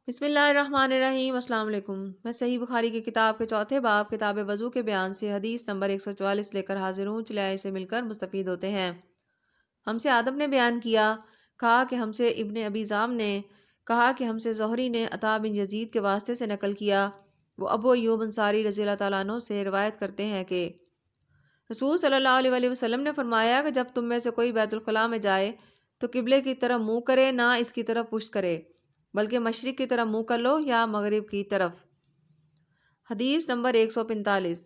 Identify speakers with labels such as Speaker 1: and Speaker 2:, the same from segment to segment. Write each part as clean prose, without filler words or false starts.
Speaker 1: بسم اللہ الرحمن الرحیم۔ السلام علیکم۔ میں صحیح بخاری کی کتاب کے چوتھے باب کتاب وضو کے بیان سے حدیث نمبر 144 لے کر حاضر ہوں۔ چلے آئے سے مل کر مستفید ہوتے ہیں۔ ہم سے آدم نے بیان کیا، کہا کہ ہم سے ابن ابی ذئب نے کہا کہ ہم سے زہری نے عطا بن یزید کے واسطے سے نقل کیا، وہ ابو ایوب انصاری رضی اللہ تعالیٰ عنہ سے روایت کرتے ہیں کہ رسول صلی اللہ علیہ وآلہ وسلم نے فرمایا کہ جب تم میں سے کوئی بیت الخلاء میں جائے تو قبلے کی طرف منہ کرے، نہ اس کی طرف پشت کرے، بلکہ مشرق کی طرف منہ کر لو یا مغرب کی طرف۔ حدیث نمبر 145۔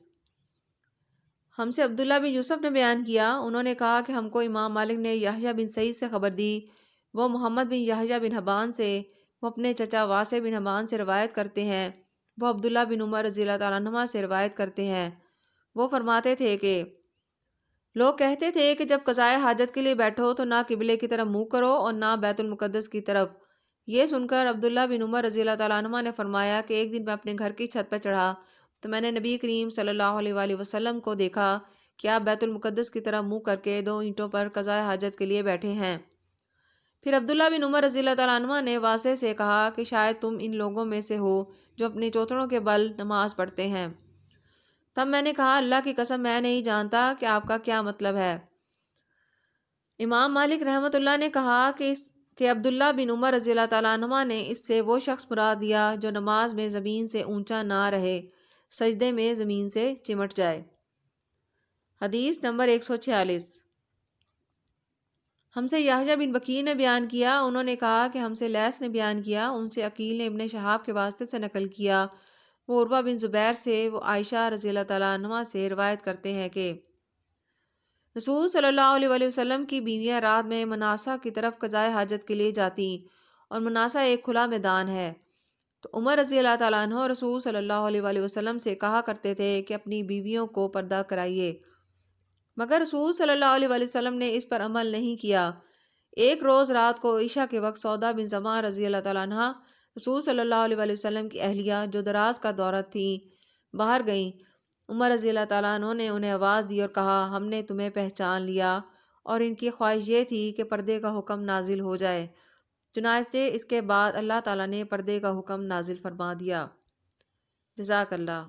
Speaker 1: ہم سے عبداللہ بن یوسف نے بیان کیا، انہوں نے کہا کہ ہم کو امام مالک نے یحییٰ بن سعید سے خبر دی، وہ محمد بن یحییٰ بن حبان سے، وہ اپنے چچا واسع بن حبان سے روایت کرتے ہیں، وہ عبداللہ بن عمر رضی اللہ تعالیٰ عنہما سے روایت کرتے ہیں، وہ فرماتے تھے کہ لوگ کہتے تھے کہ جب قضائے حاجت کے لیے بیٹھو تو نہ قبلے کی طرف منہ کرو اور نہ بیت المقدس کی طرف۔ یہ سن کر عبداللہ بن عمر رضی اللہ تعالیٰ عنہما نے فرمایا کہ ایک دن میں اپنے گھر کی چھت پر چڑھا تو میں نے نبی کریم صلی اللہ علیہ وآلہ وسلم کو دیکھا کہ آپ بیت المقدس کی طرف منہ کر کے 2 اینٹوں پر قضائے حاجت کے لیے بیٹھے ہیں۔ پھر عبداللہ بن عمر رضی اللہ تعالیٰ عنہما نے واسع سے کہا کہ شاید تم ان لوگوں میں سے ہو جو اپنے چوتھڑوں کے بل نماز پڑھتے ہیں۔ تب میں نے کہا اللہ کی قسم میں نہیں جانتا کہ آپ کا کیا مطلب ہے۔ امام مالک رحمۃ اللہ نے کہا کہ عبداللہ بن عمر رضی اللہ تعالیٰ عنہما نے اس سے وہ شخص مراد دیا جو نماز میں زمین سے اونچا نہ رہے، سجدے میں زمین سے چمٹ جائے۔ حدیث نمبر 146۔ ہم سے یحییٰ بن وکیع نے بیان کیا، انہوں نے کہا کہ ہم سے لیث نے بیان کیا، ان سے عقیل نے ابن شہاب کے واسطے سے نقل کیا، وہ عروہ بن زبیر سے، وہ عائشہ رضی اللہ تعالیٰ عنہا سے روایت کرتے ہیں کہ رسول صلی اللہ علیہ وآلہ وسلم کی بیویاں رات میں مناسا کی طرف قضائے حاجت کے لیے جاتی، اور مناسا ایک کھلا میدان ہے، تو عمر رضی اللہ تعالیٰ عنہ رسول صلی اللہ علیہ وآلہ وسلم سے کہا کرتے تھے کہ اپنی بیویوں کو پردہ کرائیے، مگر رسول صلی اللہ علیہ وآلہ وسلم نے اس پر عمل نہیں کیا۔ ایک روز رات کو عشاء کے وقت سودا بن زمعہ رضی اللہ تعالیٰ عنہ رسول صلی اللہ علیہ وآلہ وسلم کی اہلیہ جو دراز کا دورہ تھی باہر گئیں، عمر رضی اللہ تعالیٰ عنہ نے انہیں آواز دی اور کہا ہم نے تمہیں پہچان لیا، اور ان کی خواہش یہ تھی کہ پردے کا حکم نازل ہو جائے، چنانچہ اس کے بعد اللہ تعالیٰ نے پردے کا حکم نازل فرما دیا۔ جزاک اللہ۔